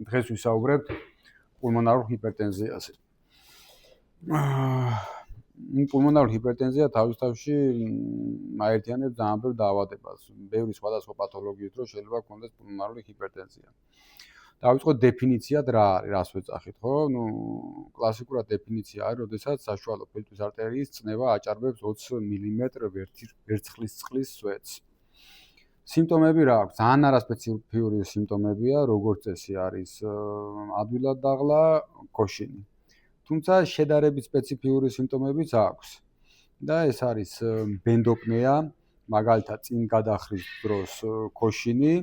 დღეს ვისაუბრებთ პულმონარულ ჰიპერტენზიაზე. პულმონარული ჰიპერტენზია თავისთავში აერთიანებს ძალიან ბევრ დაავადებას. ბევრი სხვადასხვა პათოლოგიით რო შეიძლება გქონდეს პულმონარული ჰიპერტენზია. დავიწყოთ დეფინიციად რა არის, რას ვეძახით, ხო? კლასიკურად დეფინიცია არის, როდესაც საშუალო ფილტვის არტერიის წნევა აჭარბებს 20 მმ ვერცხლისწყლის სვეტს. სიმპტომები რა აქვს? ძალიან არასპეციფიური სიმპტომებია, როგორც წესი არის ადვილად დაღლა, ქოშინი. თუმცა შედარებით სპეციფიური სიმპტომებიც აქვს. და ეს არის ბენდოპნეა, მაგალითად წინ გადახრის დროს ქოშინი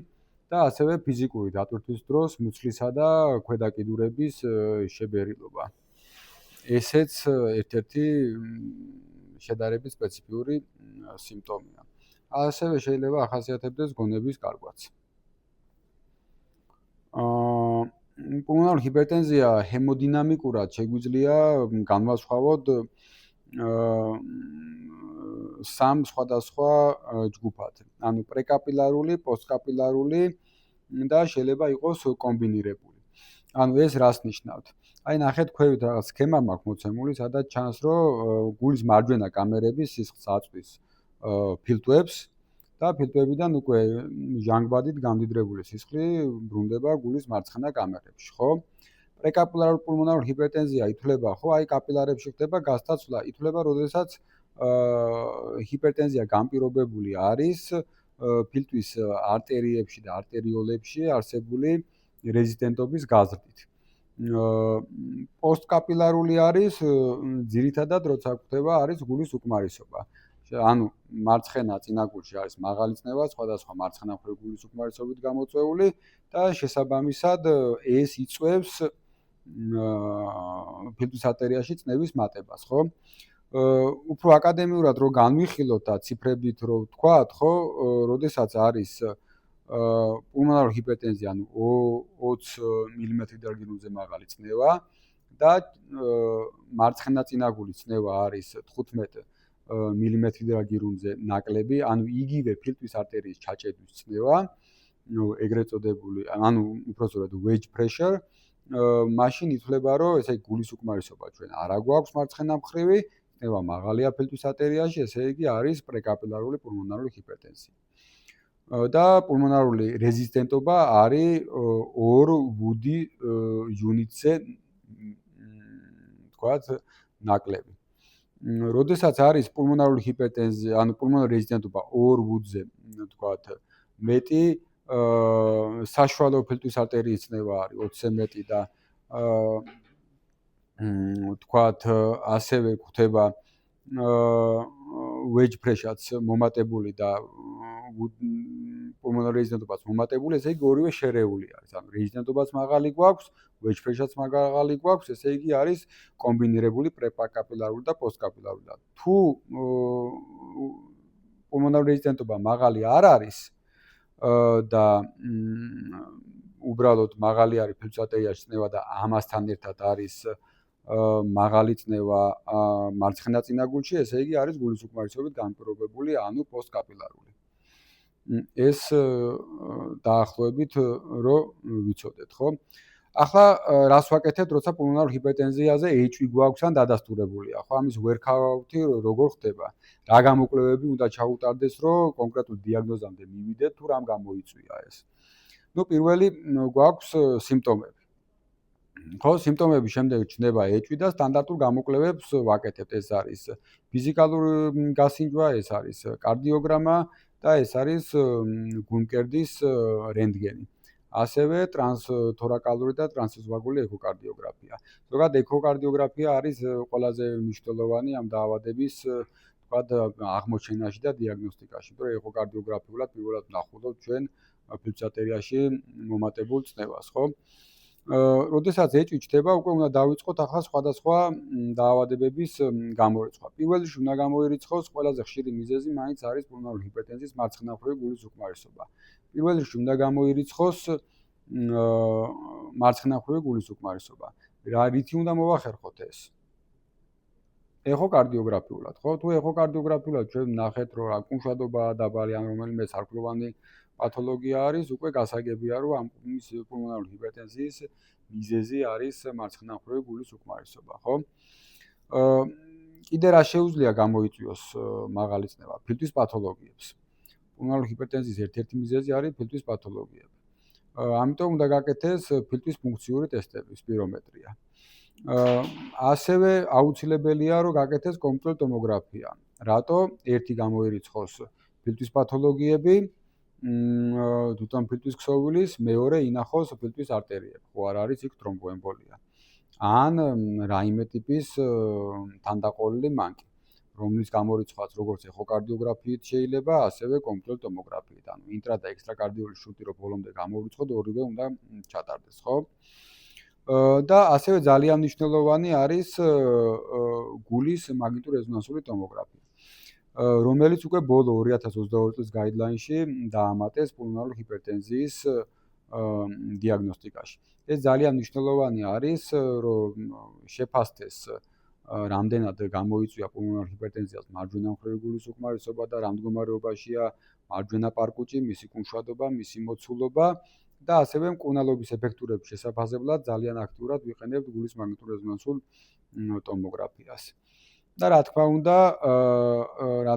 და ასევე ფიზიკური დატვირთვის დროს მუცლისა და ქვედა კიდურების შებერილობა. ესეც ერთ-ერთი შედარებით სპეციფიური სიმპტომია. ასევე შეიძლება ახასიათებდეს გონების გარკვაც. პულმონარული ჰიპერტენზია ჰემოდინამიკურად შეგვიძლია განვასხვაოთ სამ სხვადასხვა ჯგუფად. ანუ პრეკაპილარული, პოსტკაპილარული და შეიძლება იყოს კომბინირებული. ანუ ეს რას ნიშნავთ? აი ნახეთ, ქვევით რაღაც სქემა მაქვს მოცემული, სადაც ჩანს, რომ გულის მარჯვენა კამერები სისხლს აწვის ფილტვებს და ფილტვებიდან უკვე ჟანგბადით გამდიდრებული სისხლი ბრუნდება გულის მარცხენა კამერებში, ხო? პრეკაპილარული პულმონარული ჰიპერტენზია ითვლება, ხო, აი კაპილარებში ხდება გასტაცვლა, ითვლება, როდესაც ჰიპერტენზია განპირობებული არის ფილტვის არტერიებში და არტერიოლებში არსებული რეზისტენტობის გაზრდით. პოსტკაპილარული არის ძირითადად როცა გვხვდება არის გულის უკმარისობა. ანუ მარცხენა წინაგულში არის მაღალი წნევა, სხვადასხვა მარცხენა მხრივ გულის უკმარისობით გამოწვეული და შესაბამისად ეს იწვევს ფილტვის არტერიაში წნევის მატებას, ხო? უფრო აკადემიურად რო განვიხილოთ და ციფრებით რო ვთქვათ, ხო, როდესაც არის პულმონარული ჰიპერტენზია, ანუ 20 მმ/დარგინულზე მაღალი წნევა და მარცხენა წინაგულის წნევა არის 15 მმ/დარგინულზე ნაკლები, ანუ იგივე ფილტვის არტერიის ჩაჭედვის წნევა, ეგრეთ წოდებული, ანუ უпростоრად wedge pressure, მაშინ ითვლება, რომ ესე იგი გულის უკმარისობა ჩვენ არა გვაქვს მარცხენა მხრივი, წნევა მაღალია ფილტვის არტერიაში, ესე იგი არის პრეკაპილარული პულმონარული ჰიპერტენზია. და პულმონარული რეზისტენტობა არის 2 ვუდი იუნიტზე, თქვათ, ნაკლები. როდესაც არის პულმონარული ჰიპერტენზია, ანუ პულმონარული რეზისტენტობა 2 ვუდზე, თქვათ, მეტი, საშუალო ფილტვის არტერიის წნევა არის 20-ზე მეტი და თქვათ, ასევე გვხვდება wedge pressure-ც მომატებული და პულმონარული რეზისტენტობაც მომატებული, ესე იგი ორივე შერეული არის. ანუ რეზისტენტობაც მაღალი გვაქვს, wedge pressure-ც მაღალი გვაქვს, ესე იგი არის კომბინირებული პრეკაპილარული და პოსტკაპილარული. თუ პულმონარული რეზისტენტობა მაღალი არ არის და უბრალოდ მაღალი არის ფილტვის არტერიაში წნევა და ამასთან ერთად არის მაღალი წნევა მარცხენა წინაგულში, ესე იგი არის გულის უკმარისობით განპირობებული, ანუ პოსტკაპილარული. ეს დაახლოებით რო ვიცოდეთ, ხო? ახლა რას ვაკეთებთ, როცა პულმონარული ჰიპერტენზიაზე HV გვაქვს ან დადასტურებულია, ხო? ამის ვერქაუთი როგორ ხდება? რა გამოკვლევები უნდა ჩაუტარდეს, რომ კონკრეტულ დიაგნოზამდე მივიდეთ, თუ რამ გამოიწვია ეს? პირველი გვაქვს სიმპტომები. ხო, სიმპტომების შემდეგ ჩნდება HV და სტანდარტულ გამოკვლევებს ვაკეთებთ. ეს არის ფიზიკალური გასინჯვა, ეს არის კარდიოგრამა და ეს არის გულმკერდის რენტგენი. ასევე ტრანსთორაკალური და ტრანსეზვაგული ექოკარდიოგრაფია. ზოგადად ექოკარდიოგრაფია არის ყველაზე მნიშვნელოვანი ამ დაავადების, თქვათ, აღმოჩენაში და დიაგნოსტიკაში, იმიტომ რომ ექოკარდიოგრაფიულად პირველად ვნახულობთ ჩვენ ფილტვის არტერიაში მომატებულ წნევას, ხო? როდესაც HV ჩდება, უკვე უნდა დავიწყოთ ახლა სხვადასხვა დაავადებების გამორიცხვა. პირველ რიგში უნდა გამოირიცხოს ყველაზე ხშირი მიზეზი მაინც არის პულმონარული ჰიპერტენზიის მარცხენა მხრივი გულის უკმარისობა. პირველ რიგში უნდა გამოირიცხოს მარცხენა მხრივი გულის უკმარისობა. რითი უნდა მოვახერხოთ ეს? ექოკარდიოგრაფიულად, ხო? თუ ექოკარდიოგრაფიულად ჩვენ ვნახეთ, რომ კუმშადობაა დაბალი ან რომელიმე სარკმლოვანი პათოლოგია არის, უკვე გასაგებია, რომ ამ პულმონარული ჰიპერტენზიის მიზეზი არის მარცხნივ გულის უკმარისობა, ხო? კიდე რა შეუძლია გამოიწვიოს მაღალი წნევა? ფილტვის პათოლოგიებს. პულმონარული ჰიპერტენზიის ერთ-ერთი მიზეზი არის ფილტვის პათოლოგიები. ამიტომ უნდა გაკეთდეს ფილტვის ფუნქციური ტესტები, სპირომეტრია. ასევე აუცილებელია, რომ გაკეთდეს კომპიუტერული ტომოგრაფია. რატო? ერთი გამოირიცხოს ფილტვის პათოლოგიები, თვითონ ფილტვის ქსოვილის, მეორე ინახოს ფილტვის არტერიები, ხო არ არის იქ თრომბოემბოლია. ან რაიმე ტიპის თანდაყოლილი მანკი, რომლის გამორიცხვაც როგორც ეხოკარდიოგრაფიით შეიძლება, ასევე კომპიუტერული ტომოგრაფიით. ანუ ინტრა და ექსტრაკარდიული შუტი რო ბოლომდე გამორიცხოთ, ორივე უნდა ჩატარდეს, ხო? და ასევე ძალიან მნიშვნელოვანი არის გულის მაგნიტური რეზონანსული ტომოგრაფია, რომელიც უკვე ბოლო 2022 წლის გაიდლაინში დაამატეს პულმონარული ჰიპერტენზიის დიაგნოსტიკაში. ეს ძალიან მნიშვნელოვანი არის, რომ შეფასდეს რამდენად გამოიწვია პულმონარული ჰიპერტენზიას მარჯვენა მხრივი გულის უკმარისობა და რა მდგომარეობაშია მარჯვენა პარკუჭი, მისი კუმშვადობა, მისი მოცულობა და ასევე მკურნალობის ეფექტურების შესაფასებლად ძალიან აქტიურად ვიყენებთ გულის მაგნიტურ რეზონანსულ ტომოგრაფიას. და რა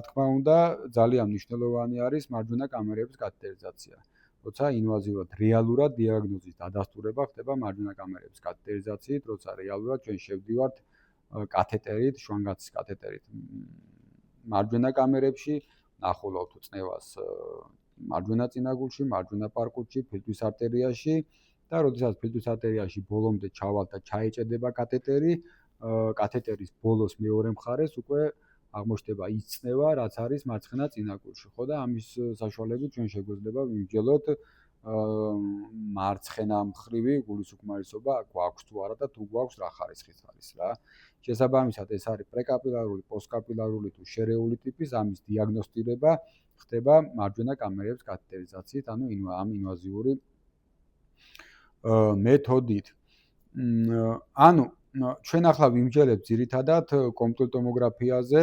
თქმა უნდა, ძალიან მნიშვნელოვანი არის მარჯვენა კამერების კათეტერიზაცია. როცა ინვაზიურად რეალურად დიაგნოზის დადასტურება ხდება მარჯვენა კამერების კათეტერიზაციით, როცა რეალურად ჩვენ შევდივართ კათეტერით, შვანგაცის კათეტერით მარჯვენა კამერებში, ნახულობთ წნევას მარჯვენა წინაგულში, მარჯვენა პარკუჭში, ფილტვის არტერიაში და როდესაც ფილტვის არტერიაში ბოლომდე ჩავალთ და ჩაეჭედება კათეტერი, კათეტერის ბოლოს მეორე მხარეს უკვე აღმოჩნდება ის წნევა, რაც არის მარცხენა წინაგულში, ხო და ამის საშუალებით ჩვენ შეგვეძლება ვიმსჯელოთ მარცხენა მხრივი გულის უკმარისობა გვაქვს თუ არა და თუ გვაქვს რა ხარისხის არის რა. შესაბამისად ეს არის პრეკაპილარული, პოსტკაპილარული თუ შერეული ტიპის, ამის დიაგნოსტირება ხდება მარჯვენა კამერების კათეტერიზაციით, ანუ ამ ინვაზიური მეთოდით. ანუ ჩვენ ახლა ვიმსჯელებთ ძირითადად კომპიუტერულ ტომოგრაფიაზე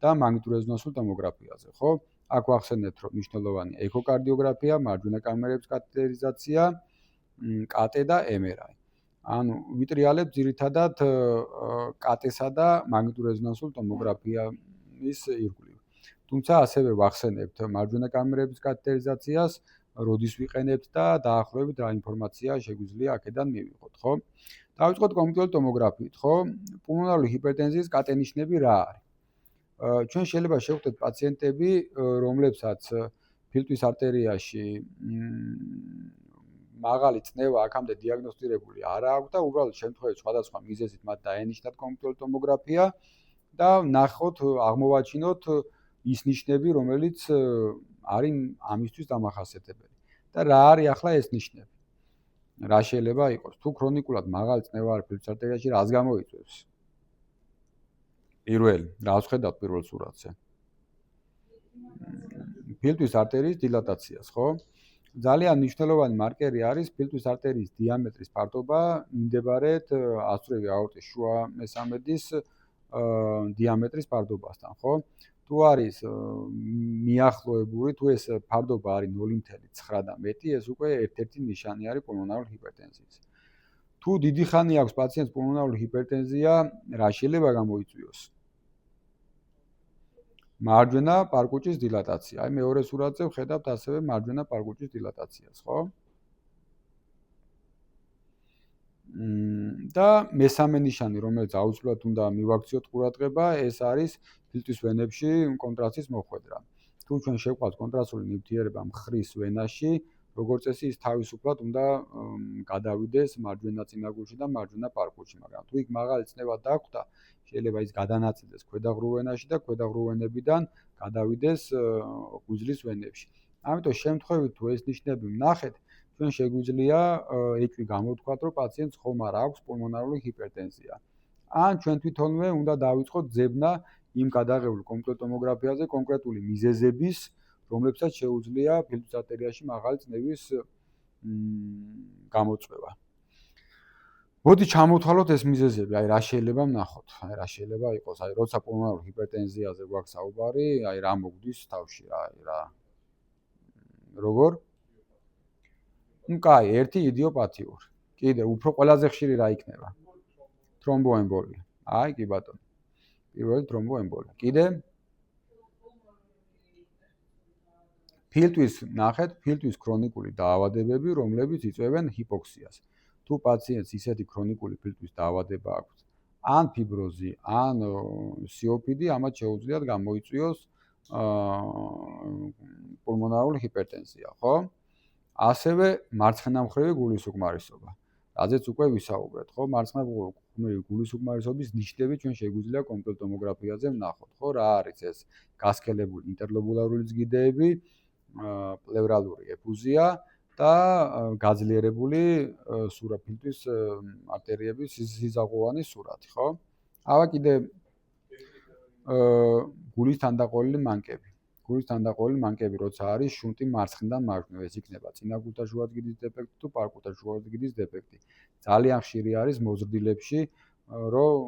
და მაგნიტურ რეზონანსულ ტომოგრაფიაზე, ხო? აქ ვახსენებთ, რომ მნიშვნელოვანია ეხოკარდიოგრაფია, მარჯვენა კამერების კათეტერიზაცია, კატე და MRI. ანუ ვიტრიალებთ ძირითადად კატესა და მაგნიტურ რეზონანსულ ტომოგრაფიის ირგვლივ. თუმცა ასევე ვახსენებთ მარჯვენა კამერების კათეტერიზაციას, როდის ვიყენებთ და დაახლოებით რა ინფორმაცია შეგვიძლია აქედან მივიღოთ, ხო? დავიწყოთ კომპიუტერული ტომოგრაფიით, ხო? პულმონარული ჰიპერტენზიის კატენიშნები რა არის? ჩვენ შეიძლება შევხვდეთ პაციენტები, რომლებსაც ფილტვის არტერიაში მაღალი წნევა აქამდე დიაგნოსტირებული არ აქვს და უბრალოდ შემთხვევით სხვადასხვა მიზეზით მათ დაენიშნათ კომპიუტერული ტომოგრაფია და ნახოთ, აღმოვაჩინოთ ის ნიშნები, რომელიც არის ამისთვის დამახასიათებელი. და რა არის ახლა ეს ნიშნები? რა შეიძლება იყოს? თუ ქრონიკულად მაღალი წნევა არის ფილტვის არტერიაში, რას გამოიწვევს? პირველი, რა ვხედავთ პირველ სურათზე? ფილტვის არტერიის დილატაციას, ხო? ძალიან მნიშვნელოვანი მარკერი არის ფილტვის არტერიის დიამეტრის ფართობა მიმდებარედ ასწვრივი აორტის შუა მესამედის დიამეტრის ფარდობასთან, ხო? თუ არის მიახლოებული, თუ ეს ფარდობა არის 0.9 და მეტი, ეს უკვე ერთ-ერთი ნიშანი არის პულმონარული ჰიპერტენზიის. თუ დიდი ხანი აქვს პაციენტს პულმონარული ჰიპერტენზია, რა შეიძლება გამოიწვიოს? მარჯვენა პარკუჭის დილატაცია. აი მეორე სურათზე ვხედავთ ასევე მარჯვენა პარკუჭის დილატაციას, ხო? და მესამე ნიშანი, რომელიც აუცილებლად უნდა მივაქციოთ ყურადღება, ეს არის ფილტვის ვენებში კონტრასტის მოხვედრა. თუ ჩვენ შევყავთ კონტრასტული ნივთიერება მხრის ვენაში, როგორც წესი ის თავისუფლად უნდა გადავიდეს მარჯვენა წინაგულში და მარჯვენა პარკუჭში, მაგრამ თუ იქ მაღალი წნევა დაგვხვდა, შეიძლება ის გადანაწილდეს ქვედაღრუ ვენაში და ქვედაღრუ ვენებიდან გადავიდეს გუძლის ვენებში. ამიტომ შემთხვევით თუ ეს ნიშნები ვნახეთ, ჩვენ შეგვიძლია ეჭვი გამოვთქვათ, რომ პაციენტს ხომ არ აქვს პულმონარული ჰიპერტენზია. ან ჩვენ თვითონვე უნდა დავიწყოთ ძებნა იმ გადაღებულ კომპიუტერულ ტომოგრაფიაზე კონკრეტული მიზეზების, რომლებსაც შეუძლია ფილტვის არტერიაში მაღალი წნევის გამოწვევა. მოდი ჩამოვთვალოთ ეს მიზეზები, აი რა შეიძლება ვნახოთ, აი რა შეიძლება იყოს, აი როცა პულმონარული ჰიპერტენზიაზე გვაქვს საუბარი, აი რა მოგვდის თავში, აი რა. როგორ? ნუ კაი, ერთი იდიოპათიური. კიდე უფრო ყველაზე ხშირი რა იქნება? თრომბოემბოლია. აი, კი ბატონო. პირველი თრომბოემბოლია. კიდე ფილტვის ნახეთ, ფილტვის ქრონიკული დაავადებები, რომლებიც იწვევენ ჰიპოქსიას. თუ პაციენტს ისეთი ქრონიკული ფილტვის დაავადება აქვს, ან ფიბროზი, ან COPD, ამათ შეუძლიათ გამოიწვიოს პულმონარული ჰიპერტენზია, ხო? ასევე მარცხენა მხრევი გულისუკმარისობა. რაზეც უკვე ვისაუბრეთ, ხო? მარცხენა მხრევი გულისუკმარისობის ნიშნები ჩვენ შეგვიძლია კომპიუტერულ ტომოგრაფიაზე ვნახოთ, ხო? რა არის ეს? გასქელებული ინტერლობულარული ზგიდეები, პლევრალური ეფუზია და გაძლიერებული სურაფილტვის არტერიების სიზაღოვანი სურათი, ხო? ავა კიდე გულის თანდაყოლილი მანკები. გულის თანდაყოლილი მანკები, როცა არის შუნტი მარცხნიდან მარჯვნივ, ეს იქნება წინაგულთა შუაზგიდის დეფექტი თუ პარკულთა შუაზგიდის დეფექტი. ძალიან ხშირი არის მოზრდილებში, რომ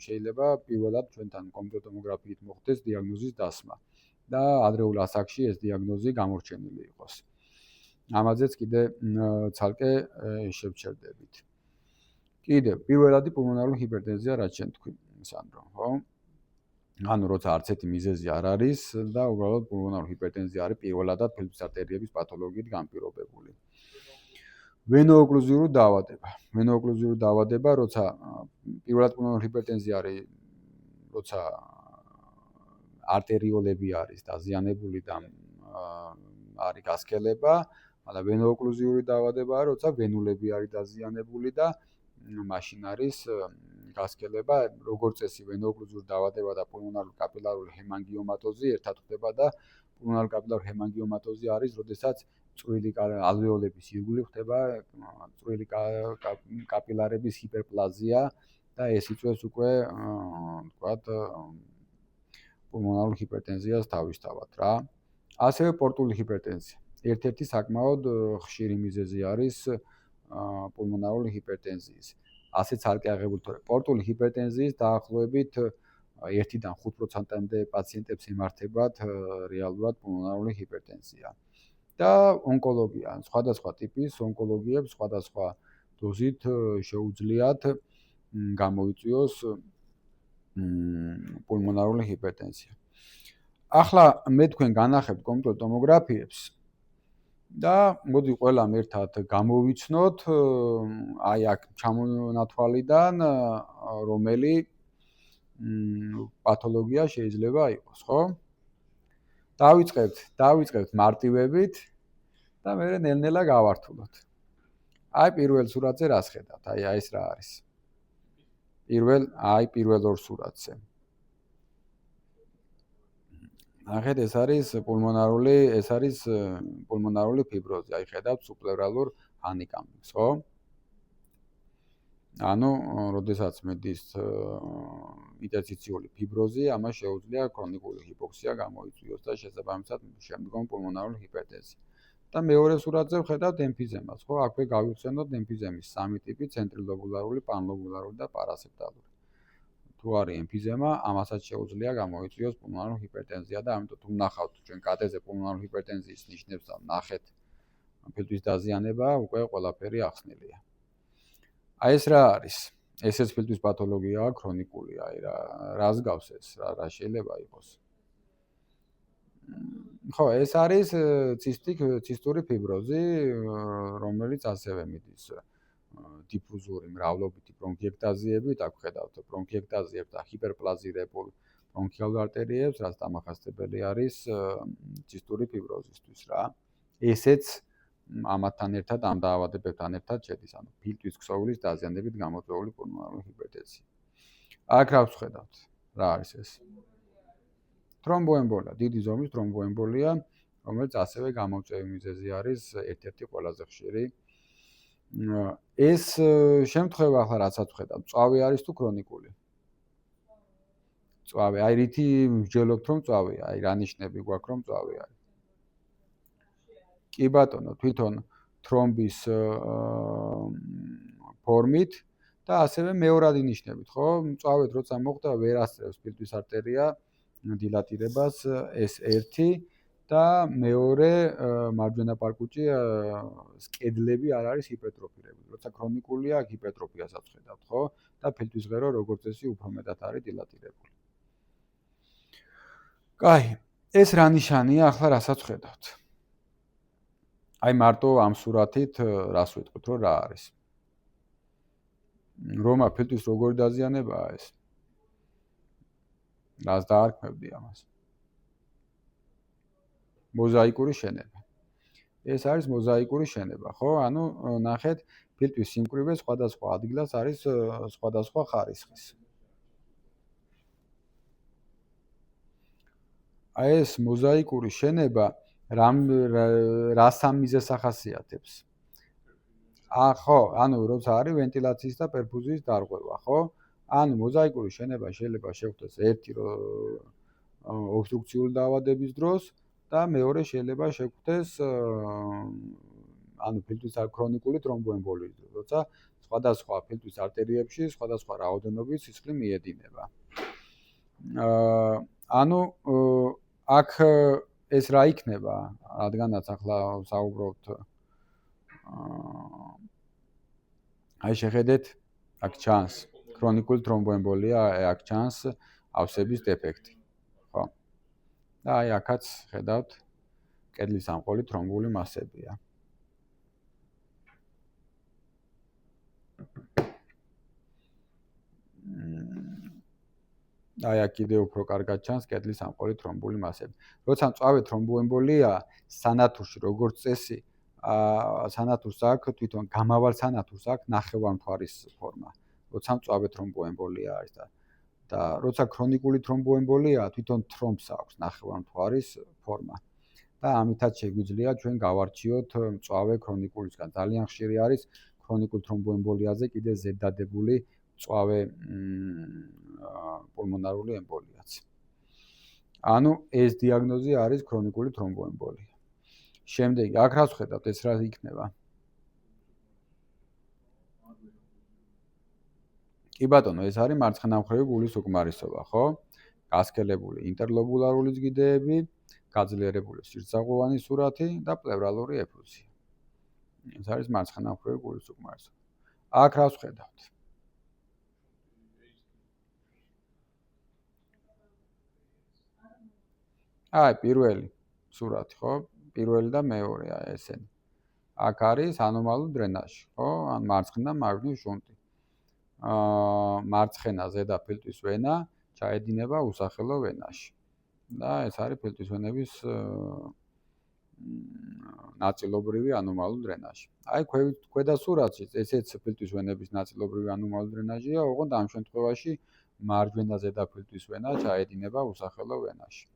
შეიძლება პირველად ჩვენთან კომპიუტერულ ტომოგრაფიით მოხდეს დიაგნოზის დასმა და ადრეულ ასაკში ეს დიაგნოზი გამორჩენილი იყოს. ამაზეც კიდე ცალკე შევჩერდებით. კიდე პირველადი პულმონარული ჰიპერტენზია რაც შენ თქვი, სანდრო, ხო? ანუ როცა არც ერთი მიზეზი არ არის და უბრალოდ პულმონარული ჰიპერტენზია არის პირველადად ფილტვის არტერიების პათოლოგიით განპირობებული. ვენოოკლუზიური დაავადება. ვენოოკლუზიური დაავადება, როცა პირველად პულმონარული ჰიპერტენზია არის, როცა არტერიოლები არის დაზიანებული და არის გასქელება, მაგრამ ვენოოკლუზიური დაავადებაა, როცა ვენულები არის დაზიანებული და მაშინ არის გასქელება, როგორც წესი ვენოოკლუზიური დაავადება და პულმონარული კაპილარული ჰემანგიომატოზი ერთად ხდება და პულმონარული კაპილარული ჰემანგიომატოზი არის, როდესაც წვრილი ალვეოლების ირგვლივ ხდება წვრილი კაპილარების ჰიპერპლაზია და ეს იწვევს უკვე თქვათ პულმონარული ჰიპერტენზიას თავისთავად რა. ასევე პორტული ჰიპერტენზია. ერთ-ერთი საკმაოდ ხშირი მიზეზი არის პულმონარული ჰიპერტენზიის. ასეც ცალკე აღებული თორე პორტული ჰიპერტენზიის დაახლოებით 1-დან 5%-მდე პაციენტებს ემართებათ რეალურად პულმონარული ჰიპერტენზია. და ონკოლოგია, სხვადასხვა ტიპის ონკოლოგიებს სხვადასხვა დოზით შეუძლიათ გამოიწვიოს პულმონარული ჰიპერტენზია. ახლა მე თქვენ განახებთ კომპიუტერულ ტომოგრაფიებს და მოდი ყველამ ერთად გამოვიცნოთ აი აქ ჩამონათვალიდან რომელი პათოლოგია შეიძლება იყოს, ხო? დავიწყებთ მარტივებით და მე ნელ-ნელა გავართულოთ. აი პირველ სურათზე რას ხედავთ? აი ეს რა არის? პირველ ორ სურათზე. ნახეთ, ეს არის პულმონარული ფიბროზი. აი ხედავთ სუბპლევრალურ ჰანიკამბინგს, ხო? ანუ, როდესაც მედის ინტერსტიციული ფიბროზი, ამას შეუძლია ქრონიკული ჰიპოქსია გამოიწვიოს და შესაბამისად შემდგომ პულმონარული ჰიპერტენზია. და მეორე სურათზე ვხედავთ ემფიზემას, ხო? აქვე გავიხსენოთ ემფიზემის სამი ტიპი: ცენტრილობულარული, პანლობულარული და პარასეპტალური. თუ არის ემფიზემა, ამასაც შეუძლია გამოიწვიოს პულმონარული ჰიპერტენზია და ამიტომ თუ ნახავთ ჩვენ კატეზე პულმონარული ჰიპერტენზიის ნიშნებს და ნახეთ ფილტვის დაზიანება, უკვე ყველაფერი ახსნილია. აი ეს რა არის? ესეც ფილტვის პათოლოგიაა, ქრონიკული, აი რას გავს ეს? რა შეიძლება იყოს? ხო, ეს არის ცისტური ფიბროზი, რომელიც ასევე მიდის დიფუზური მრავლობითი ბრონქიექტაზიებით, აქ ხედავთ ბრონქიექტაზიებს და ჰიპერპლაზირებულ ბრონქიალურ არტერიებს, რაც დამახასიათებელი არის ცისტური ფიბროზისთვის რა. ესეც ამათთან ერთად ამ დაავადებებთან ერთად შედის, ანუ ფილტვის ქსოვილის დაზიანებით გამოწვეული პულმონარული ჰიპერტენზია. აქ რა ვხედავთ? რა არის ეს? თრომბოემბოლია, დიდი ზომის თრომბოემბოლია, რომელიც ასევე გამომწვევი მიზეზი არის ერთ-ერთი ყველაზე ხშირი. ეს შემთხვევა ახლა რასაც ვხედავ, მწვავე არის თუ ქრონიკული? მწვავე, აი რითი ვსჯელობთ რომ მწვავეა, აი რა ნიშნები გვაქვს რომ მწვავე არის? კი ბატონო, თვითონ თრომბის ფორმით და ასევე მეორადი ნიშნებით, ხო? მწვავედ როცა მოხდა ვერ ასწრებს ფილტვის არტერია დილატირებას, ეს ერთი და მეორე მარჯვენა პარკუჭი კედლები არ არის ჰიპერტროფირებული. როცა ქრონიკულია, აქ ჰიპერტროფიასაც ხედავთ, ხო? და ფილტვის ღერო როგორც წესი უფრო მეტად არის დილატირებული. კაი, ეს რა ნიშანია, ახლა რასაც ხედავთ. აი მარტო ამ სურათით რას ვიტყვით, რომ რა არის? რომა ფილტვის როგორი დაზიანებაა ეს? რას დაარქმევდი ამას? მოზაიკური შენება. ეს არის მოზაიკური შენება, ხო? ანუ ნახეთ, ფილტვის სიმკვრივე სხვადასხვა ადგილას არის სხვადასხვა ხარისხის. აი ეს მოზაიკური შენება რას ამიზეს ახასიათებს? ხო, ანუ როცა არის ვენტილაციის და პერფუზიის დარღვევა, ხო? ანუ მოზაიკური შენება შეიძლება შეხვდეს ერთი ობსტრუქციული დაავადების დროს და მეორე შეიძლება შეხვდეს ანუ ფილტვის ქრონიკული თრომბოემბოლიის დროს, როცა სხვადასხვა ფილტვის არტერიებში სხვადასხვა რაოდენობის სისხლი მიედინება. ანუ აქ ეს რა იქნება, რადგანაც ახლა საუბრობთ აი შეხედეთ, აქ ჩანს ქრონიკული თრომბოემბოლია, აქ ჩანს ავსების დეფექტი, ხო? და აი აქაც ხედავთ კედლის ამყოლი თრომბული მასებია. აი აქ კიდევ უფრო კარგად ჩანს კედლის ამყოლი თრომბული მასები. როცა მწვავე თრომბოემბოლია სანათურში როგორც წესი სანათურს აქვს თვითონ გამავალ სანათურს აქვს ნახევარმთვარის ფორმა. როცა მწვავე თრომბოემბოლია არის და როცა ქრონიკული თრომბოემბოლია თვითონ თრომბს აქვს ნახევარმთვარის ფორმა. და ამითაც შეგვიძლია ჩვენ გავარჩიოთ მწვავე ქრონიკულისგან. ძალიან ხშირი არის ქრონიკულ თრომბოემბოლიაზე კიდე ზედდადებული მწვავე პულმონარული ემბოლიაც. ანუ ეს დიაგნოზი არის ქრონიკული თრომბოემბოლია. შემდეგი, აქ რას ვხედავთ, ეს რა იქნება? კი ბატონო, ეს არის მარცხენა მხრევი გულის უკმარისობა, ხო? გასქელებული ინტერლობულარული ზგიდეები, გაძლიერებული სირთსაღოვანი სურათი და პლევრალური ეფუზია. ეს არის მარცხენა მხრევი გულის უკმარისობა. აქ რას ვხედავთ? აი, პირველი სურათი, ხო? პირველი და მეორე, აი ესენი. აქ არის ანომალურ დრენაჟი, ხო? ან მარცხენა მარჯვნივ შუნტი. მარცხენა ზედა ფილტვის ვენა ჩაედინება უსახელო ვენაში. და ეს არის ფილტვის ვენების ნაწილობრივი ანომალურ დრენაჟი. აი ქვედა სურათში ესეც ფილტვის ვენების ნაწილობრივი ანომალურ დრენაჟია, ოღონდ ამ შემთხვევაში მარჯვენა ზედა ფილტვის ვენა ჩაედინება უსახელო ვენაში.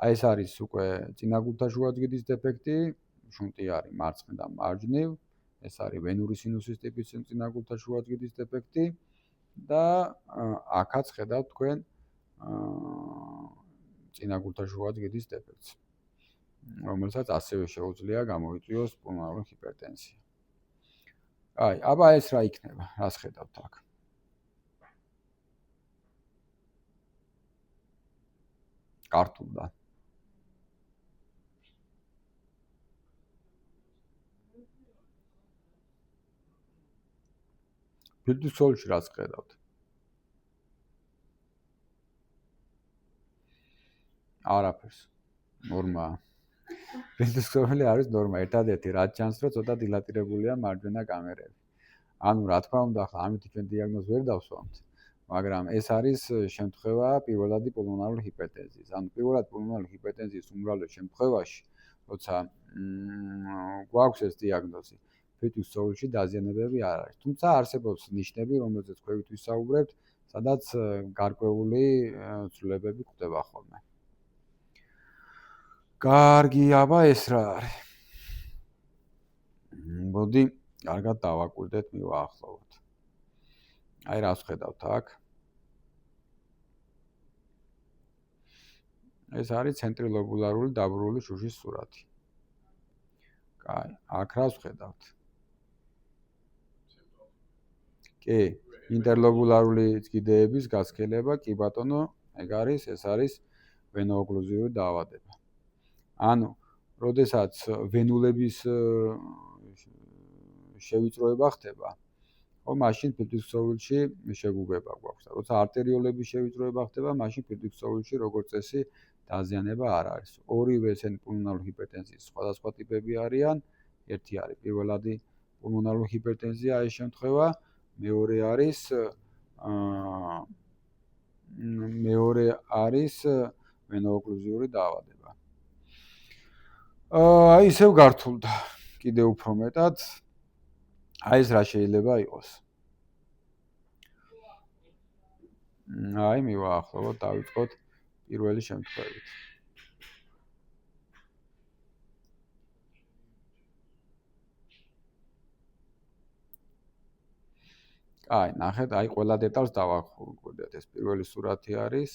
აი ეს არის უკვე წინაგულთა შუაძგიდის დეფექტი, შუნტი არის მარცხნივ და მარჯვნივ. ეს არის ვენური სინუსის ტიპის წინაგულთა შუაძგიდის დეფექტი და აქაც ხედავთ თქვენ წინაგულთა შუაძგიდის დეფექტს, რომელსაც ასევე შეუძლია გამოიწვიოს პულმონარული ჰიპერტენზია. აი, აბა ეს რა იქნება? რას ხედავთ აქ? კარტულდა. ფილტვის ქსოვილში რას ხედავთ? არაფერს. ნორმაა. ფილტვის ქსოვილი არის ნორმა, ერთადერთი რაც ჩანს, რომ ცოტა დილატირებულია მარჯვენა კამერები. ანუ რა თქმა უნდა, ახლა ამით ჩვენ დიაგნოზს ვერ დავსვამთ, მაგრამ ეს არის შემთხვევა პირველადი პულმონარული ჰიპერტენზიის. ანუ პირველად პულმონარული ჰიპერტენზიის უმრავლეს შემთხვევაში, როცა გვაქვს ეს დიაგნოზი, ფილტვის ქსოვილში დაზიანებები არ არის. თუმცა არსებობს ნიშნები, რომელზეც ქვევით ვისაუბრებთ, სადაც გარკვეული ცვლილებები გვხვდება ხოლმე. კარგი, აბა ეს რა არის? მოდი, კარგად დავაკვირდეთ, მივაახლოვოთ. აი რას ხედავთ აქ? ეს არის ცენტრილობულარული დაბრუნებული შუშის სურათი. კაი, აქ რას ხედავთ? კი, ინტერლობულარული ზგიდეების გასქელება, კი ბატონო, ეს არის ვენოოკლუზიური დაავადება. ანუ, როდესაც ვენულების შევიწროება ხდება, ხო, მაშინ ფილტვის ქსოვილში შეგუგება გვაქვს. როცა არტერიოლების შევიწროება ხდება, მაშინ ფილტვის ქსოვილში როგორც წესი დაზიანება არ არის. ორივე ესენი პულმონალური ჰიპერტენზიის სხვადასხვა ტიპები არიან. ერთი არის პირველადი პულმონალური ჰიპერტენზია, ეს შემთხვევა, მეორე არის ვენოოკლუზიური დაავადება. აი ისევ გართულდა კიდევ უფრო მეტად. აი ეს რა შეიძლება იყოს? აი მივაახლოვოთ, დავიწყოთ პირველი შემთხვევით. აი, ნახეთ, აი ყველა დეტალს დავახურგებთ. ეს პირველი სურათი არის.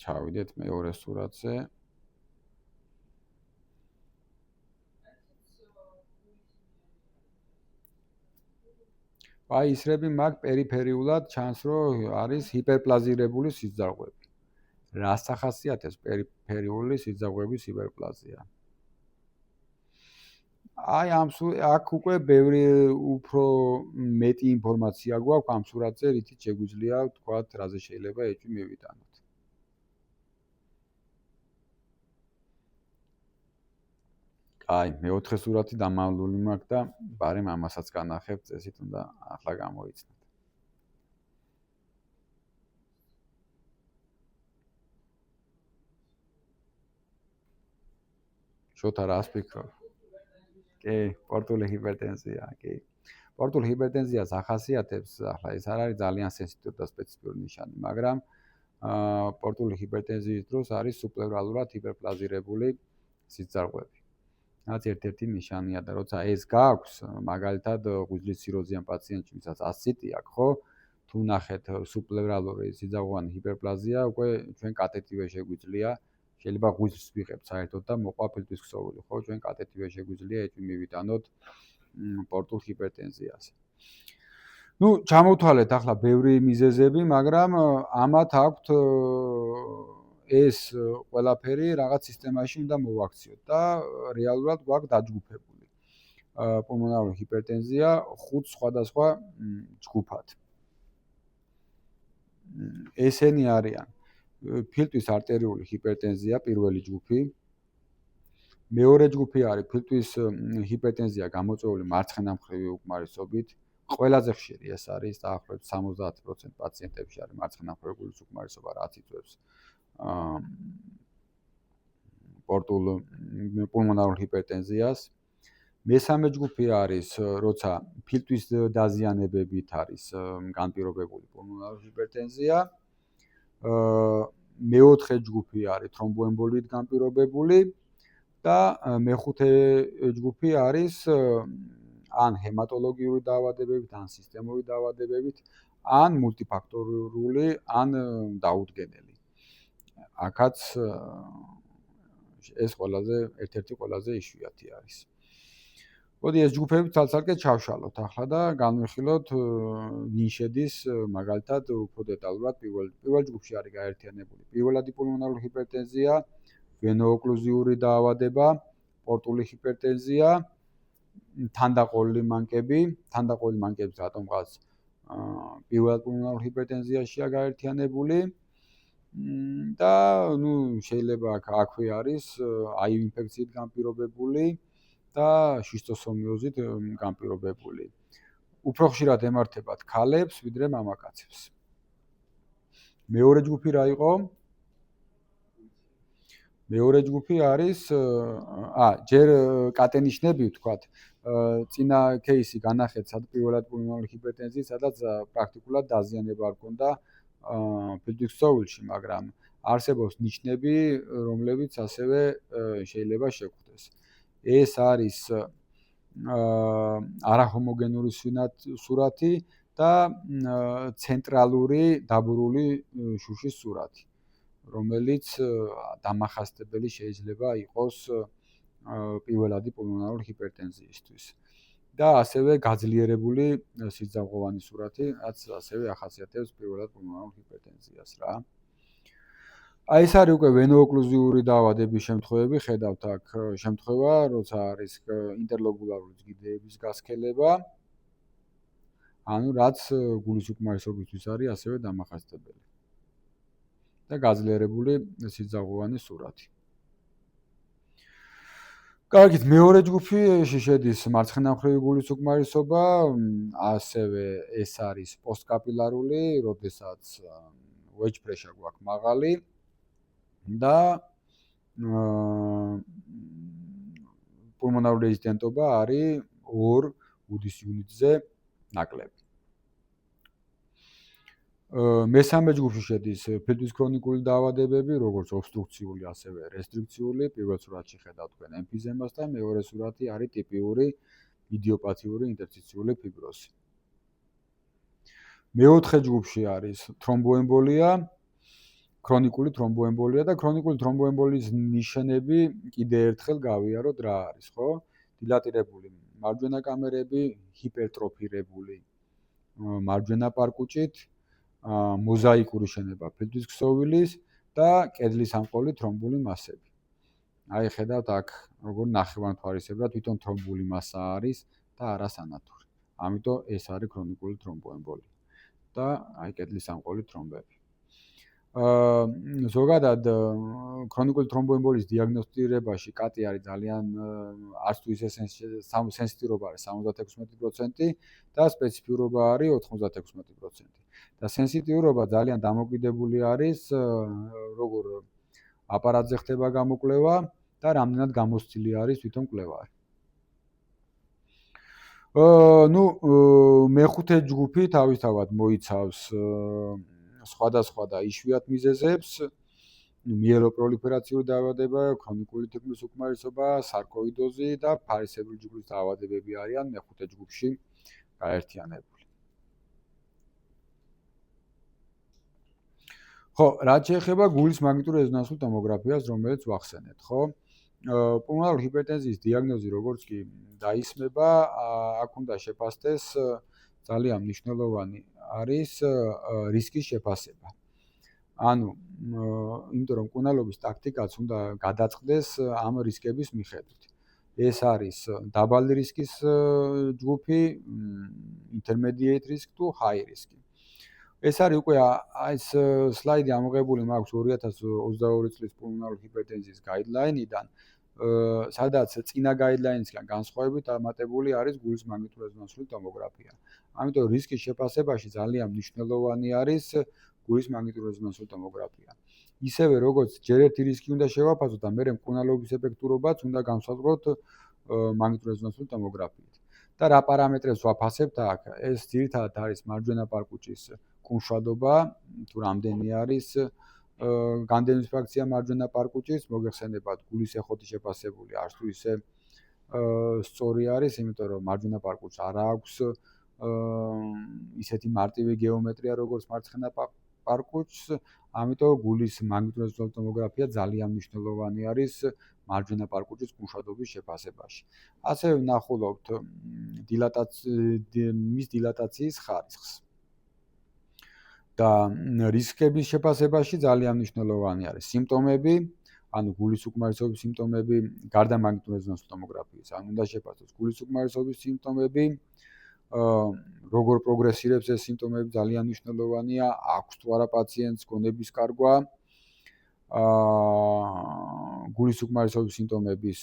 ჩავიდეთ მეორე სურათზე. აი ისრები მაგ პერიფერიულად ჩანს, რომ არის ჰიპერპლაზირებული სიძაღვები. რას ახასიათებს პერიფერიული სიძაღვების ჰიპერპლაზია? აი აქ უკვე ბევრი უფრო მეტი ინფორმაცია გვაქვს ამ სურათზე, რითიც შეგვიძლია ვთქვათ, რაზე შეიძლება ეჭვი მივიტანოთ. აი, მეოთხე სურათი დამალული მაქვს და ბარემ ამასაც განახებთ, წესით უნდა ახლა გამოიცნოთ. შოთა რას ფიქრობ? კი, პორტული ჰიპერტენზია, კი. პორტული ჰიპერტენზიას ახასიათებს, ახლა ეს არ არის ძალიან სენსიტიური და სპეციფიკური ნიშანი, მაგრამ პორტული ჰიპერტენზიის დროს არის სუბპლევრალურად ჰიპერპლაზირებული სიძაღვები. რაც ერთ-ერთი ნიშანია და როცა ეს გაქვს, მაგალითად ღვიძლის ციროზიან პაციენტში, ვისაც ასციტი აქვს, ხო? თუ ნახეთ სუბპლევრალური სიძაღვიანი ჰიპერპლაზია, უკვე ჩვენ კატეტივე შეგვიძლია, შეიძლება ღვიძლს ვიღებთ საერთოდ და მოყვა ფილტვის ქსოვილი, ხო? ჩვენ კატეტივე შეგვიძლია ეჭვი მივიტანოთ პორტულ ჰიპერტენზიაზე. ნუ, ჩამოვთვალეთ ახლა ბევრი მიზეზები, მაგრამ ამათ აქვთ ეს ყველაფერი რაღაც სისტემაში უნდა მოვაქციოთ და რეალურად გვაქვს დაჯგუფებული პულმონალური ჰიპერტენზია 5 სხვადასხვა ჯგუფად. ესენი არიან ფილტვის არტერიული ჰიპერტენზია, პირველი ჯგუფი. მეორე ჯგუფი არის ფილტვის ჰიპერტენზია გამოწვეული მარცხენა მხრივი უკმარისობით. ყველაზე ხშირი ეს არის, დაახლოებით 70% პაციენტებში არის მარცხენა მხრივი გულის უკმარისობა, რაც იწვევს პორტულ პულმონარულ ჰიპერტენზიას. მესამე ჯგუფი არის, როცა ფილტვის დაზიანებებით არის განპირობებული პულმონარული ჰიპერტენზია. მეოთხე ჯგუფი არის თრომბოემბოლიით განპირობებული და მეხუთე ჯგუფი არის ან ჰემატოლოგიური დაავადებებით, ან სისტემური დაავადებებით, ან მულტიფაქტორული, ან დაუდგენელი. აქაც ეს ერთ-ერთი ყველაზე იშვიათი არის. მოდი ეს ჯგუფები ცალ-ცალკე ჩავშალოთ ახლა და განვიხილოთ ვინ შედის მაგალითად უფრო დეტალურად პირველ ჯგუფში არის გაერთიანებული პირველადი პულმონარული ჰიპერტენზია, ვენოოკლუზიური დაავადება, პორტული ჰიპერტენზია, თანდაყოლილი მანკების რატომღაც პირველად პულმონარული ჰიპერტენზიაშია გაერთიანებული და ნუ შეიძლება აქვე არის აივ ინფექციით განპირობებული და შისტოსომიოზით განპირობებული. უფრო ხშირად ემართებათ ქალებს, ვიდრე მამაკაცებს. მეორე ჯგუფი რა იყო? მეორე ჯგუფი არის ჯერ კატენიშნები ვთქვათ. წინა кейსი განახეთ პირველად პულმონარული ჰიპერტენზიის, სადაც პრაქტიკულად დაზიანება არ ჰქონდა ფილტვის ქსოვილში, მაგრამ არსებობს ნიშნები, რომლებიც ასევე შეიძლება შეგვხვდეს. ეს არის არაჰომოგენური სურათი და ცენტრალური დაბურული შუშის სურათი, რომელიც დამახასიათებელი შეიძლება იყოს პირველადი პულმონარული ჰიპერტენზიისთვის. და ასევე გაძლიერებული სიძაღოვანი სურათი, რაც ასევე ახასიათებს პირველად პულმონარულ ჰიპერტენზიას რა. აი ეს არის უკვე ვენო-ოკლუზიური დაავადების შემთხვევები, ხედავთ აქ შემთხვევა, როცა არის ინტერლობულარული ჯგუფების გასქელება, ანუ რაც გულის უკმარისობისთვის არის ასევე დამახასიათებელი. და გაძლიერებული სიძაღოვანი სურათი. კარგით, მეორე ჯგუფში შედის მარცხენა მხრევი გულის უკმარისობა, ასევე ეს არის პოსტკაპილარული, როდესაც wedge pressure გვაქვს მაღალი და პულმონარული რეზისტენტობა არის 2 უდის იუნიტზე ნაკლები. მესამე ჯგუფში შედის ფილტვის ქრონიკული დაავადებები, როგორც ობსტრუქციული, ასევე რესტრიქციული. პირველ სურათში ხედავთ თქვენ ემფიზემას და მეორე სურათი არის ტიპიური იდიოპათიური ინტერსტიციული ფიბროზი. მეოთხე ჯგუფში არის თრომბოემბოლია, ქრონიკული თრომბოემბოლია და ქრონიკული თრომბოემბოლიის ნიშნები კიდე ერთხელ გავიაროთ რა არის, ხო? დილატირებული მარჯვენა კამერები, ჰიპერტროფირებული მარჯვენა პარკუჭით, მოზაიკური შენება ფილტვის ქსოვილის და კედლის ამყოლი თრომბული მასები. აი ხედავთ აქ როგორ ნახევარმთვარისებრად თვითონ თრომბული მასა არის და არა სანათური. ამიტომ ეს არის ქრონიკული თრომბოემბოლია და აი კედლის ამყოლი თრომბები. ზოგადად ქრონიკული თრომბოემბოლიის დიაგნოსტირებაში კატი არის ძალიან არც თუ ისე სენსიტივობა არის 76% და სპეციფიურობა არის 96%. და სენსიტიურობა ძალიან დამოკიდებული არის როგორ აპარატზე ხდება გამოკვლევა და რამდენად გამოსცილი არის თვითონ მკვლევარი. მეხუთე ჯგუფი თავისთავად მოიცავს სხვადასხვა და იშვიათ მიზეზებს, მიეროპროლიფერაციული დაავადება, ქრონიკული თითქმის უკმარისობა, სარკოიდოზი და ფარისებრი ჯგუფის დაავადებები არიან მეხუთე ჯგუფში გაერთიანებული. ხო, რაც შეეხება გულის მაგნიტურ რეზონანსულ ტომოგრაფიას, რომელიც ვახსენეთ, ხო? პულმონარული ჰიპერტენზიის დიაგნოზი როგორც კი დაისმება, აქ უნდა შეფასდეს ძალიან მნიშვნელოვანი არის რისკის შეფასება. ანუ, იმიტომ რომ მკურნალობის ტაქტიკაც უნდა გადაწყდეს ამ რისკების მიხედვით. ეს არის დაბალი რისკის ჯგუფი, intermediate risk თუ high risk. ეს არის უკვე ეს სლაიდი ამოღებული მაქვს 2022 წლის პულმონარული ჰიპერტენზიის გაიდლაინიდან, სადაც წინა გაიდლაინისგან განსხვავებით დამატებული არის გულის მაგნიტურ რეზონანსული ტომოგრაფია. ამიტომ რისკის შეფასებაში ძალიან მნიშვნელოვანი არის გულის მაგნიტურ რეზონანსული ტომოგრაფია. ისევე როგორც ჯერ ერთი რისკი უნდა შევაფასოთ და მერე მკურნალობის ეფექტურობაც უნდა განსაზღვროთ მაგნიტურ რეზონანსული ტომოგრაფიით. და რა პარამეტრებს ვაფასებთ აქ? ეს ძირითადად არის მარჯვენა პარკუჭის კუმშვადობა, თუ რამდენი არის განდევნების ფრაქცია მარჯვენა პარკუჭის, მოგეხსენებათ გულის ეხოთი შეფასებული არც თუ ისე სწორი არის, იმიტომ რომ მარჯვენა პარკუჭს არ აქვს ისეთი მარტივი გეომეტრია, როგორც მარცხენა პარკუჭს, ამიტომ გულის მაგნიტურ რეზონანსული ტომოგრაფია ძალიან მნიშვნელოვანი არის მარჯვენა პარკუჭის კუმშვადობის შეფასებაში. ასევე ვნახულობთ მის დილატაციის ხარისხს. და რისკების შეფასებაში ძალიან მნიშვნელოვანი არის სიმპტომები, ანუ გულის უკმარისობის სიმპტომები, გარდა მაგნიტურ რეზონანსული ტომოგრაფიის, ან უნდა შეფასოს გულის უკმარისობის სიმპტომები, როგორ პროგრესირებს ეს სიმპტომები ძალიან მნიშვნელოვანია, აქვს თუ არა პაციენტს გონების კარგვა, გულის უკმარისობის სიმპტომების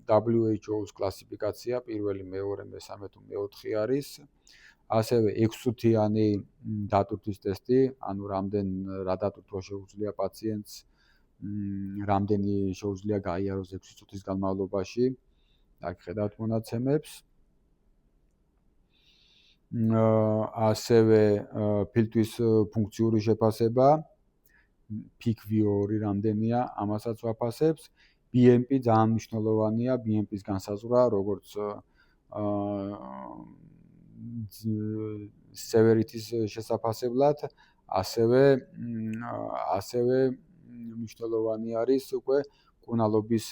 WHO-ს კლასიფიკაცია პირველი, მეორე, მესამე თუ მეოთხე არის. ასევე 6-თვიანი დატვირთვის ტესტი, ანუ რა დატვირთვა შეუძლია პაციენტს, რამდენი შეუძლია გაიაროს 6 წუთის განმავლობაში. აქ ხედავთ მონაცემებს. ასევე ფილტვის ფუნქციური შეფასება, PIK-V2 რამდენია, ამასაც ვაფასებს. BMP ძალიან მნიშვნელოვანია, BMP-ს განსაზღვრა, როგორც severity-ს შესაფასებლად, ასევე მნიშვნელოვანი არის უკვე მკურნალობის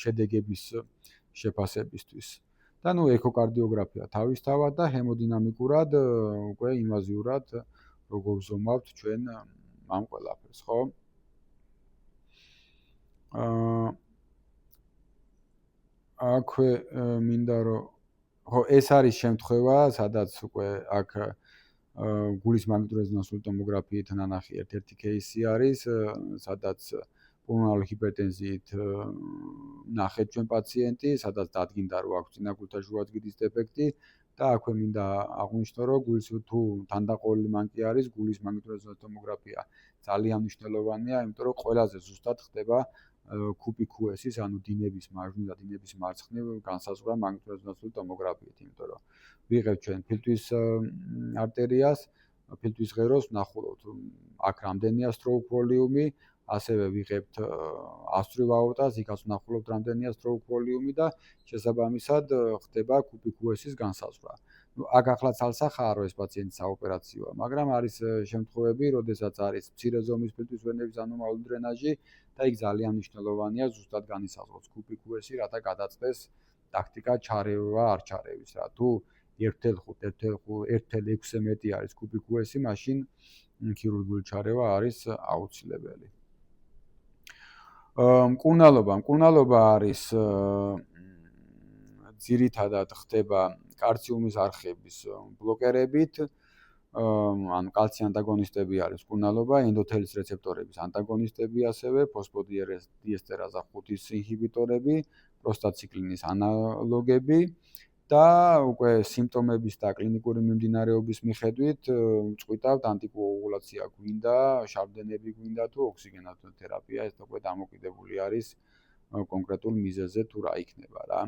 შედეგების შეფასებისთვის. და ეკოკარდიოგრაფია თავისთავად და ჰემოდინამიკურად უკვე ინვაზიურად როგორ ვზომავთ ჩვენ ამ ყველაფერს, ხო? აქვე მინდა რომ ხო ეს არის შემთხვევა, სადაც უკვე აქ გულის მაგნიტური რეზონანსული ტომოგრაფიით ნანახი ერთ-ერთი кейსი არის, სადაც პულმონარული ჰიპერტენზიით ნახეთ ჩვენ პაციენტი, სადაც დადგინდა რომ აქვს წინაგულთა ჟუვაძგიდის დეფექტი და აქვე მინდა აღვნიშნო რომ გულის თუ თანდაყოლილი მანკი არის, გულის მაგნიტური რეზონანსული ტომოგრაფია ძალიან მნიშვნელოვანია, იმიტომ რომ ყველაზე ზუსტად ხდება კუპი QS-ის, ანუ დინების მარჯვნივ და დინების მარცხნივ განსაზღვრა მაგნიტური რეზონანსული ტომოგრაფიით, იმიტომ რომ ვიღებთ ჩვენ ფილტვის არტერიას, ფილტვის ღეროს, ვნახულობთ აქ რამდენია stroke volume, ასევე ვიღებთ ასწვრივ აორტას, იქაც ვნახულობთ რამდენია stroke volume და შესაბამისად ხდება კუპი QS-ის განსაზღვრა. აქ ახლა ცალსახაა რომ ეს პაციენტი საოპერაციოა, მაგრამ არის შემთხვევები, როდესაც არის მცირე ზომის ფილტვის ვენების ანომალური დრენაჟი და იქ ძალიან მნიშვნელოვანია ზუსტად განისაზღვროს კუპი QS-ი, რათა გადაწყდეს ტაქტიკა ჩარევა არ ჩარევის რა. თუ 1.6 მეტი არის კუპი QS-ი, მაშინ ქირურგიული ჩარევა არის აუცილებელი. მკურნალობა არის ძირითადად ხდება კალციუმის არხების ბლოკერებით, ანუ კალცი ანტაგონისტები არის მკურნალობა, ენდოთელის რეცეპტორების ანტაგონისტები ასევე, ფოსფოდიესტერაზა 5-ის ინჰიბიტორები, პროსტაციკლინის ანალოგები და უკვე სიმპტომების და კლინიკური მიმდინარეობის მიხედვით წყვიტავთ ანტიკოაგულაცია გვინდა, შავდენები გვინდა თუ ოქსიგენოთერაპია, ეს უკვე დამოკიდებული არის კონკრეტულ მიზეზზე თუ რა იქნება რა.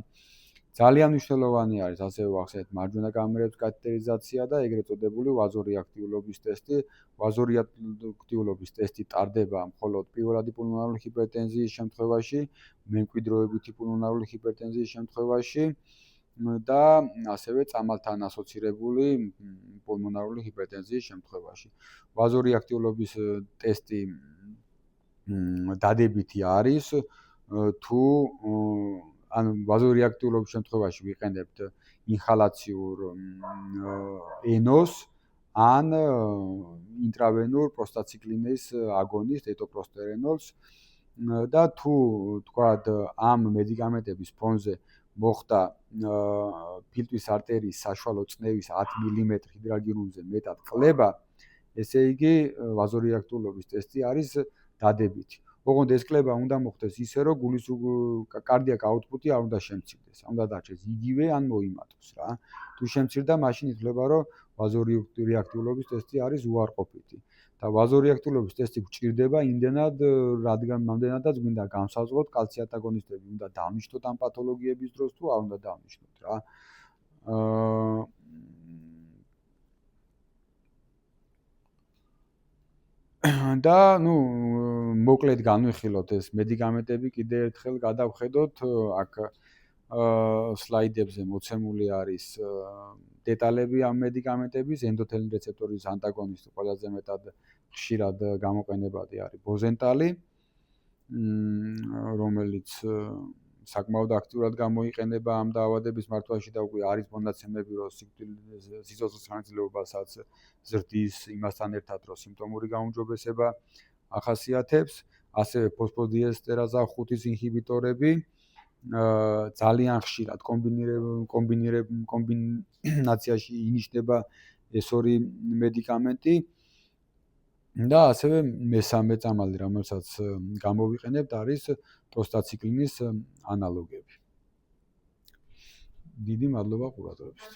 ძალიან მნიშვნელოვანი არის ასევე ვახსენეთ მარჯვენა კამერების კათეტერიზაცია და ეგრეთ წოდებული ვაზორეაქტიულობის ტესტი. ვაზორეაქტიულობის ტესტი ტარდება მხოლოდ პირველადი პულმონარული ჰიპერტენზიის შემთხვევაში, მემკვიდრეობითი პულმონარული ჰიპერტენზიის შემთხვევაში და ასევე წამალთან ასოცირებული პულმონარული ჰიპერტენზიის შემთხვევაში. ვაზორეაქტიულობის ტესტი დადებითი არის თუ ანუ ვაზორეაქტიულობის შემთხვევაში ვიყენებთ ინჰალაციურ ენოს ან ინტრავენურ პროსტაციკლინეს აგონისტ ეტოპროსტერენოლს და თუ თქვათ ამ მედიკამენტების ფონზე მოხდა ფილტვის არტერიის საშუალო წნევის 10 მმ ჰიდრალგირუნზე მეტად ყლება, ესე იგი ვაზორეაქტიულობის ტესტი არის დადებითი. ოღონდ ეს კლება უნდა მოხდეს ისე, რომ გულის კარდიაკ აუტპუტი არ უნდა შემცირდეს, უნდა დარჩეს იგივე ან მოიმატოს რა. თუ შემცირდა, მაშინ ითვლება, რომ ვაზორეაქტიულობის ტესტი არის უარყოფითი. და ვაზორეაქტიულობის ტესტი გვჭირდება იმდენად, რამდენადაც გვინდა განსაზღვროთ კალცი ანტაგონისტები უნდა დავნიშნოთ ამ პათოლოგიების დროს თუ არ უნდა დავნიშნოთ რა. და მოკლედ განვიხილოთ ეს მედიკამენტები, კიდევ ერთხელ გადავხედოთ, აქ სლაიდებზე მოცემული არის დეტალები ამ მედიკამენტების, ენდოთელინ რეცეპტორის ანტაგონისტი ყველაზე მეტად ხშირად გამოყენებადი არის ბოზენტალი, რომელიც საკმაოდ აქტიურად გამოიყენება ამ დაავადების მართვაში და უკვე არის მონაცემები, რომ სიცოცხლის ხანგრძლივობასაც ზრდის იმასთან ერთად, რომ სიმპტომური გაუმჯობესება ახასიათებს, ასევე ფოსფოდიესტერაზა 5-ის ინჰიბიტორები ძალიან ხშირად კომბინაციაში ინიშნება ეს ორი მედიკამენტი და ასევე მესამე წამალი, რომელსაც გამოვიყენებთ, არის პროსტაციკლინის ანალოგები. დიდი მადლობა ყურადღებისთვის.